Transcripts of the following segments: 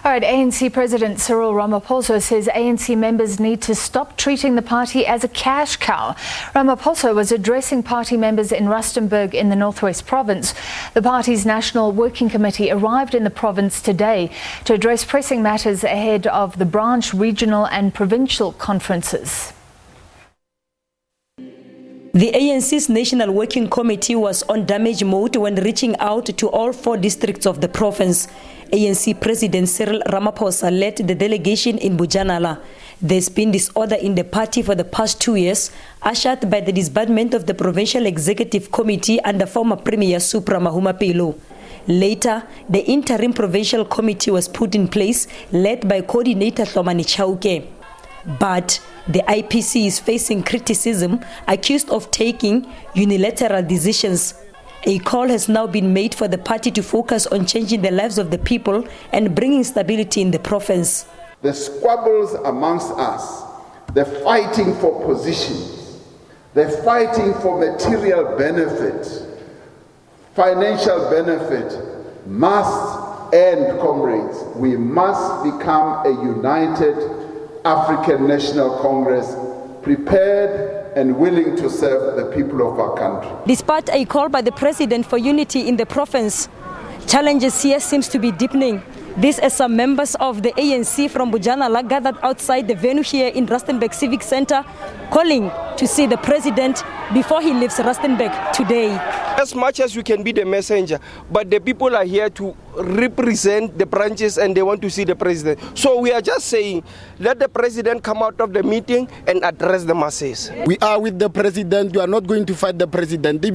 All right, ANC President Cyril Ramaphosa says ANC members need to stop treating the party as a cash cow. Ramaphosa was addressing party members in Rustenburg in the Northwest Province. The party's National Working Committee arrived in the province today to address pressing matters ahead of the branch, regional and provincial conferences. The ANC's National Working Committee was on damage mode when reaching out to all 4 districts of the province. ANC President Cyril Ramaphosa led the delegation in Bujanala. There's been disorder in the party for the past 2 years, ushered by the disbandment of the Provincial Executive Committee under former Premier Supra Mahumapelo. Later, the Interim Provincial Committee was put in place, led by Coordinator Hlomani Chauke. But the IPC is facing criticism, accused of taking unilateral decisions. A call has now been made for the party to focus on changing the lives of the people and bringing stability in the province. The squabbles amongst us, the fighting for positions, the fighting for material benefit, financial benefit, must end, comrades. We must become a united African National Congress, prepared and willing to serve the people of our country. Despite a call by the President for unity in the province, challenges here seems to be deepening. This as some members of the ANC from Bujanala gathered outside the venue here in Rustenburg Civic Center, calling to see the President before he leaves Rustenburg today. As much as we can be the messenger, but the people are here to represent the branches and they want to see the President. So we are just saying, let the President come out of the meeting and address the masses. We are with the President. We are not going to fight the President. If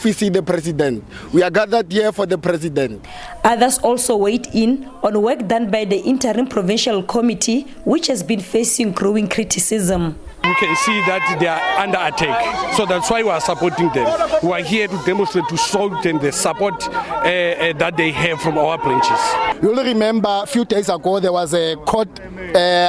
we see the President, we are gathered here for the President. Others also weighed in on work done by the Interim Provincial Committee, which has been facing growing criticism. We can see that they are under attack, so that's why we are supporting them. We are here to demonstrate, to show them the support that they have from our branches. You will remember a few days ago there was a court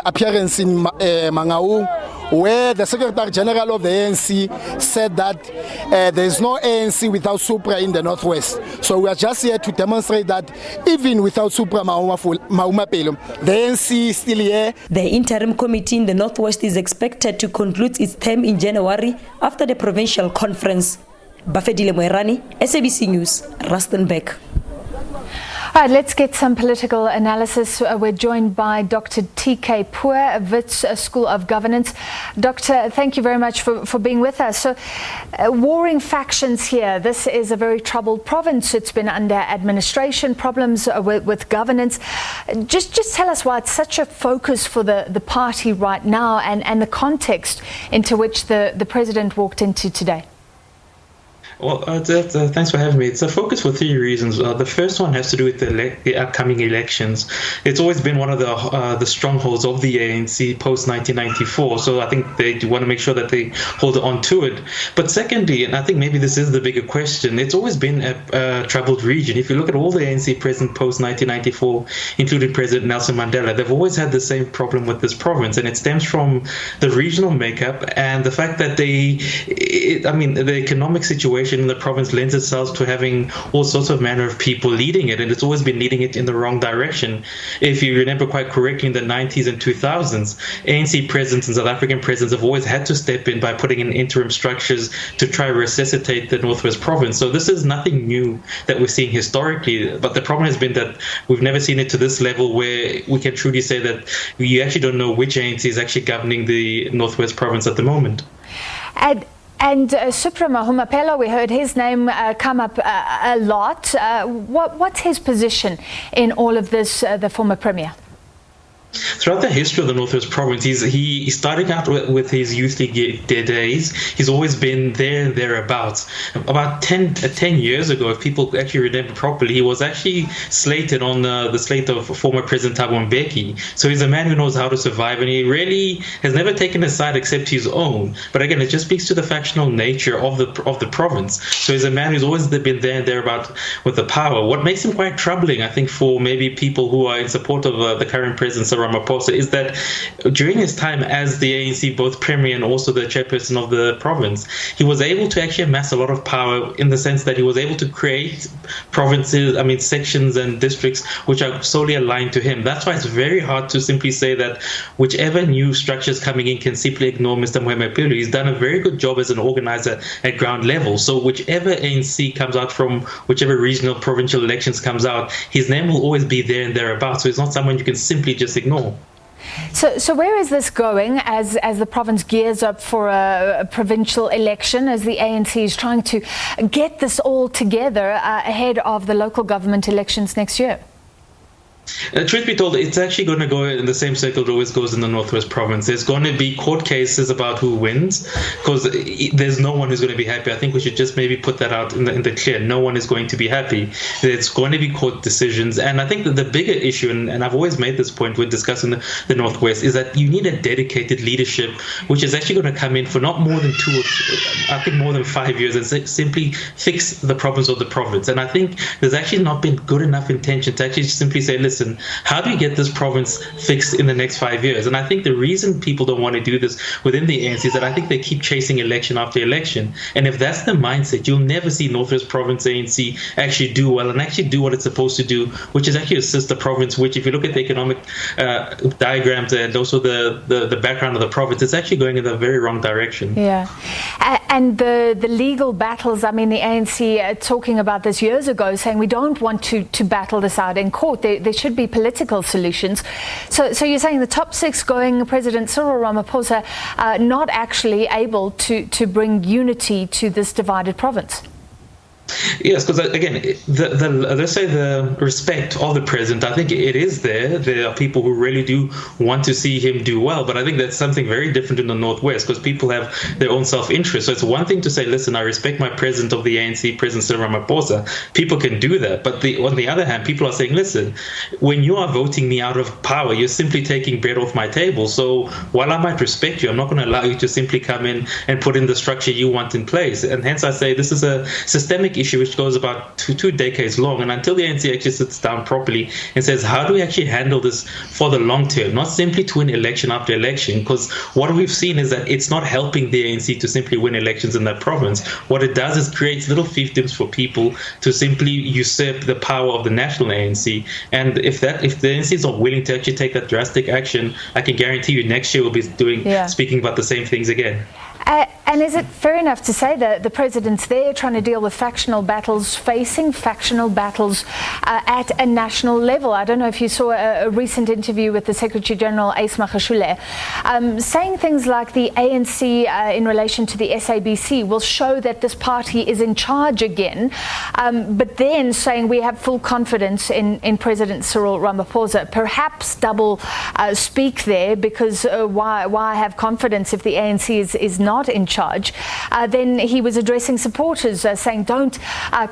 appearance in Mangaung, where the Secretary General of the ANC said that there is no ANC without Supra in the Northwest. So we are just here to demonstrate that even without Supra Mahumapelo, the ANC is still here. The Interim Committee in the Northwest is expected to conclude its term in January after the Provincial Conference. Bafedile Moerani, SABC News, Rustenburg. All right, let's get some political analysis. We're joined by Dr TK Pooe of Wits School of Governance. Doctor, thank you very much for being with us. So, warring factions here. This is a very troubled province. It's been under administration problems with governance. Just tell us why it's such a focus for the party right now and the context into which the President walked into today. Well, thanks for having me. It's a focus for 3 reasons. The first one has to do with the upcoming elections. It's always been one of the strongholds of the ANC post-1994, so I think they want to make sure that they hold on to it. But secondly, and I think maybe this is the bigger question, it's always been a troubled region. If you look at all the ANC presidents post-1994, including President Nelson Mandela, they've always had the same problem with this province, and it stems from the regional makeup and the fact that the economic situation in the province lends itself to having all sorts of manner of people leading it, and it's always been leading it in the wrong direction. If you remember quite correctly, in the 90s and 2000s, ANC presidents and South African presidents have always had to step in by putting in interim structures to try to resuscitate the Northwest province. So this is nothing new that we're seeing historically, but the problem has been that we've never seen it to this level where we can truly say that you actually don't know which ANC is actually governing the Northwest province at the moment. And Supra Mahumapelo, we heard his name come up a lot. What's his position in all of this, the former Premier? Throughout the history of the Northwest Province, he starting out with his youth league days. He's always been there and thereabouts. About 10 years ago, if people actually remember properly, he was actually slated on the slate of former President Thabo Mbeki. So he's a man who knows how to survive, and he really has never taken a side except his own. But again, it just speaks to the factional nature of the province. So he's a man who's always been there and thereabouts with the power. What makes him quite troubling, I think, for maybe people who are in support of the current President Cyril Ramaphosa, Ramaphosa is that during his time as the ANC both premier and also the chairperson of the province, he was able to actually amass a lot of power in the sense that he was able to create sections and districts which are solely aligned to him. That's why it's very hard to simply say that whichever new structures coming in can simply ignore Mr. Moemapelo. He's done a very good job as an organizer at ground level. So whichever ANC comes out from, whichever regional provincial elections comes out, his name will always be there and thereabouts. So it's not someone you can simply just ignore. So where is this going as the province gears up for a provincial election, as the ANC is trying to get this all together ahead of the local government elections next year? Truth be told, it's actually going to go in the same circle it always goes in the Northwest Province. There's going to be court cases about who wins, because there's no one who's going to be happy. I think we should just maybe put that out in the clear. No one is going to be happy. There's going to be court decisions. And I think that the bigger issue, and I've always made this point when discussing the Northwest, is that you need a dedicated leadership, which is actually going to come in for not more than more than 5 years, and simply fix the problems of the province. And I think there's actually not been good enough intention to actually simply say, listen, how do we get this province fixed in the next 5 years? And I think the reason people don't want to do this within the ANC is that I think they keep chasing election after election. And if that's the mindset, you'll never see Northwest Province ANC actually do well and actually do what it's supposed to do, which is actually assist the province, which if you look at the economic diagrams and also the background of the province, it's actually going in the very wrong direction. Yeah. And the legal battles, the ANC talking about this years ago, saying we don't want to battle this out in court. There should be political solutions. So you're saying the top six going President Cyril Ramaphosa not actually able to bring unity to this divided province? Yes, because again, let's say the respect of the president, I think it is there. There are people who really do want to see him do well, but I think that's something very different in the Northwest, because people have their own self-interest. So it's one thing to say, listen, I respect my president of the ANC, President Cyril Ramaphosa. People can do that. But on the other hand, people are saying, listen, when you are voting me out of power, you're simply taking bread off my table. So while I might respect you, I'm not going to allow you to simply come in and put in the structure you want in place. And hence I say this is a systemic issue which goes about two decades long, and until the ANC actually sits down properly and says, how do we actually handle this for the long term, not simply to win election after election, because what we've seen is that it's not helping the ANC to simply win elections in that province. What it does is creates little fiefdoms for people to simply usurp the power of the national ANC. And if the ANC is not willing to actually take that drastic action, I can guarantee you next year we'll be speaking about the same things again. And is it fair enough to say that the president's there trying to deal with factional battles, facing factional battles at a national level? I don't know if you saw a recent interview with the Secretary General Ace Magashule saying things like the ANC in relation to the SABC will show that this party is in charge again, but then saying we have full confidence in President Cyril Ramaphosa. Perhaps double speak there, because why have confidence if the ANC is not in charge? Then he was addressing supporters, saying don't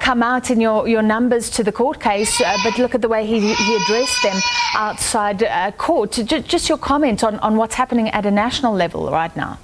come out in your numbers to the court case, but look at the way he addressed them outside court. Just your comment on what's happening at a national level right now.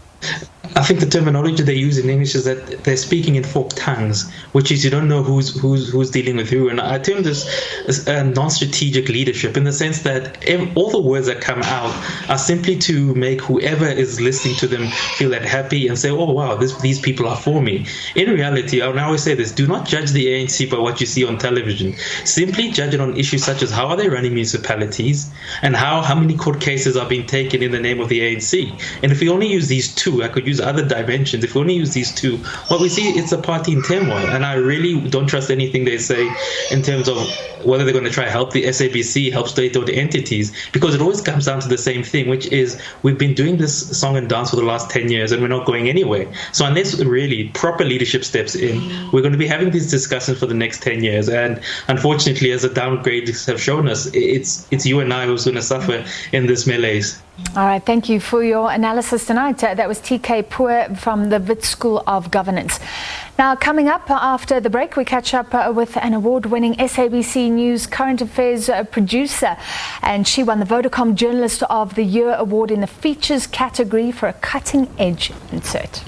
I think the terminology they use in English is that they're speaking in forked tongues, which is you don't know who's dealing with who. And I term this as non-strategic leadership, in the sense that all the words that come out are simply to make whoever is listening to them feel that happy and say, oh wow, these people are for me. In reality, I always say this: do not judge the ANC by what you see on television. Simply judge it on issues such as how are they running municipalities, and how many court cases are being taken in the name of the ANC. And if we only use these two, I could use other dimensions. If we only use these two, what we see, it's a party in turmoil. And I really don't trust anything they say in terms of whether they're going to try to help the SABC, help state-owned entities, because it always comes down to the same thing, which is we've been doing this song and dance for the last 10 years and we're not going anywhere. So unless really proper leadership steps in, we're going to be having these discussions for the next 10 years. And unfortunately, as the downgrades have shown us, it's you and I who's going to suffer in this malaise. All right, thank you for your analysis tonight. That was TK Pooe from the Wits School of Governance. Now, coming up after the break, we catch up with an award-winning SABC News current affairs producer, and she won the Vodacom Journalist of the Year award in the features category for a cutting-edge insert.